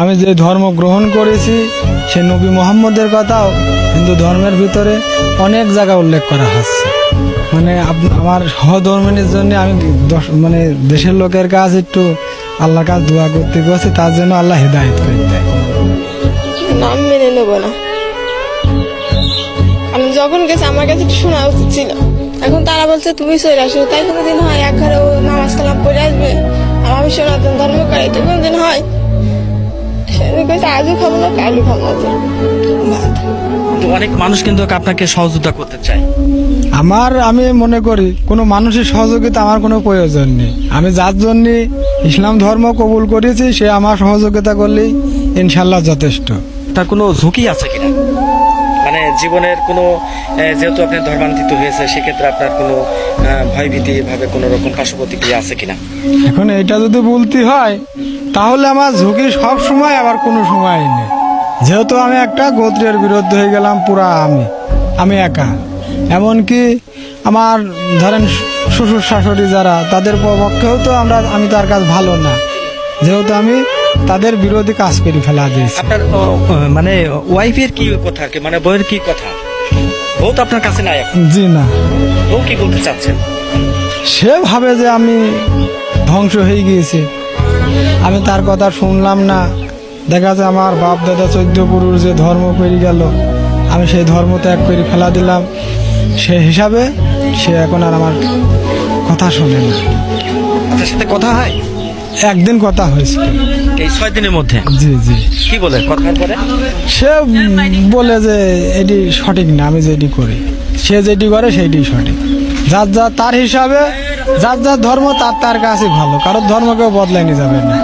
আমি যে ধর্ম গ্রহণ করেছি সে নবী মোহাম্মদের কথাও হিন্দু ধর্মের ভিতরে অনেক জায়গা উল্লেখ করা হচ্ছে। মানে আমার সহধর্মিনীর জন্য আমি মানে দেশের লোকের কাছে একটু আল্লাহর কাছে দোয়া করতে গেছি, তার জন্য আল্লাহ হেদায়েত করে দেয়। নাম মেনে নেবো না, আমি যখন গেছি আমার কাছে একটু শোনা উচিত ছিল। এখন তারা বলছে তুমি চলে আসো, তাই কোনোদিন হয়? এক ঘরে ও নামাজ কালাম পড়ে আসবে আর আমি সনাতন ধর্ম করি, তো কোনোদিন হয়? সেদিন কইছে আজও খাবো না, কালও খাবো না ভাত। অনেক মানুষ কিন্তু আপনাকে সহযোগিতা করতে চায়। আমি মনে করি কোনো মানুষের সহযোগিতা আমার কোনো প্রয়োজন নেই। আমি যার জন্য ইসলাম ধর্ম কবুল করেছি সে আমার সহযোগিতা করলেই ইনশাল্লাহ যথেষ্ট। তার কোনো ঝুঁকি আছে কিনা, মানে জীবনের কোনো, যেহেতু আপনি ধর্মান্তরিত হয়েছে সেক্ষেত্রে আপনার কোনো ভয়ভীতি ভাবে কোনো রকম পার্শ্ব প্রতিক্রিয়া আছে কিনা? এখন এটা যদি বলতে হয় তাহলে আমার ঝুঁকি সব সময়, আবার কোনো সময় নেই। যেহেতু আমি একটা গোত্রের বিরুদ্ধে হয়ে গেলাম, পুরা আমি একা। এমনকি আমার ধরেন শ্বশুর শাশুড়ি যারা, তাদের পক্ষেও তো আমি তার কাছে ভালো না, যেহেতু আমি তাদের বিরোধী কাজ করে ফেলা দিয়েছি। আপনার মানে ওয়াইফের কি কথা, মানে বউয়ের কি কথা? বউ তো আপনার কাছে নাই এখন। জি না, বউ কি বলতে চাচ্ছেন? সে ভাবে যে আমি ধ্বংস হয়ে গিয়েছি, আমি তার কথা শুনলাম না। দেখা যায় আমার বাপ দাদা 14 পুরুষ যে ধর্ম করে গেল, আমি সেই ধর্ম ত্যাগ করে ফেলা দিলাম। সে হিসাবে সে এখন আর আমার কথা শোনে না। আপনার সাথে কথা হয়? একদিন কথা হয়েছিল এই 6 দিনের মধ্যে? জি জি। কি বলে কথার পরে? সে বলে যে এটি সঠিক না, আমি যেটি করি, সে যেটি করে সেইটি সঠিক। যার যার তার হিসাবে, যার যার ধর্ম তার কাছে ভালো, কারোর ধর্মকেও বদলাই নিয়ে যাবে না,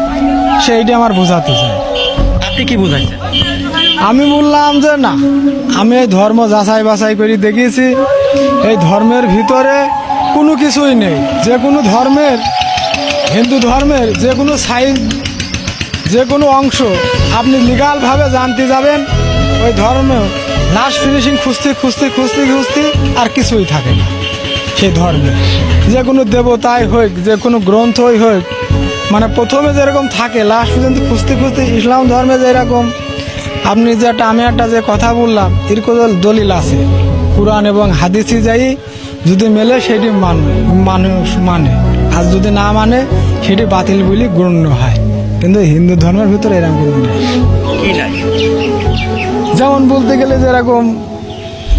সেইটি আমার বোঝাতে চাই। আপনি কি বুঝাইছেন? আমি বললাম যে না, আমি এই ধর্ম যাচাই বাছাই করে দেখিয়েছি, এই ধর্মের ভিতরে কোনো কিছুই নেই। যে কোনো ধর্মের, হিন্দু ধর্মের যে কোনো সাইড, যে কোনো অংশ আপনি লিগালভাবে জানতে যাবেন, ওই ধর্মে লাস্ট ফিনিশিং খুঁজতে আর কিছুই থাকে না। সেই ধর্মে যে কোনো দেবতাই হোক, যে কোনো গ্রন্থই হোক, মানে প্রথমে যেরকম থাকে লাস্ট পর্যন্ত খুঁজতে ইসলাম ধর্মে যেরকম আপনি আমি একটা যে কথা বললাম, এরকম দলিল আছে কুরআন এবং হাদিসে যাই, যদি মেলে সেটি মানুষ মানে, আর যদি না মানে সেটি বাতিল বলে গণ্য হয়। কিন্তু হিন্দু ধর্মের ভিতরে এরকম কোনো নেই। কি নাই? যেমন বলতে গেলে যেরকম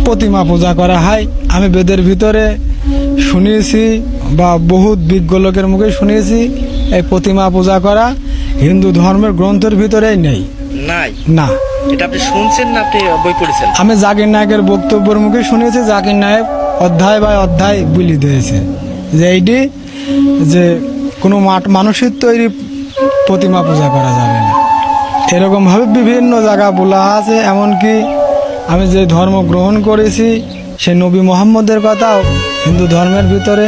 প্রতিমা পূজা করা হয়, আমি বেদের ভিতরে শুনিয়েছি বা বহুত বিজ্ঞ লোকের মুখে শুনিয়েছি, এই প্রতিমা পূজা করা হিন্দু ধর্মের গ্রন্থের ভিতরেই নেই। নাই না। এটা আপনি শুনছেন না আপনি বই পড়েছেন? আমি জাকির নায়কের বক্তব্যের মুখে শুনেছি, জাকির নায়ক অধ্যায় বাই অধ্যায় বলে দিয়েছে যে এইটি যে কোনো মানুষের তৈরি প্রতিমা পূজা করা যাবে না। এরকমভাবে বিভিন্ন জায়গা বলা আছে। এমনকি আমি যে ধর্ম গ্রহণ করেছি সে নবী মোহাম্মদের কথাও হিন্দু ধর্মের ভিতরে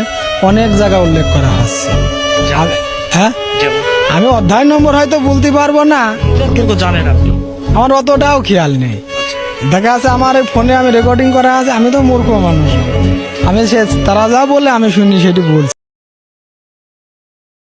অনেক জায়গা উল্লেখ করা হচ্ছে। হ্যাঁ, আমি অধ্যায় নম্বর হয়তো বলতে পারবো না, কিন্তু জানেন আপনি, আমার অতটাও খেয়াল নেই। দেখা আছে আমার এই ফোনে আমি রেকর্ডিং করা আছে, আমি তো মূর্খ মানুষ, আমি তারা যা বলে আমি শুনি সেটি বলছি।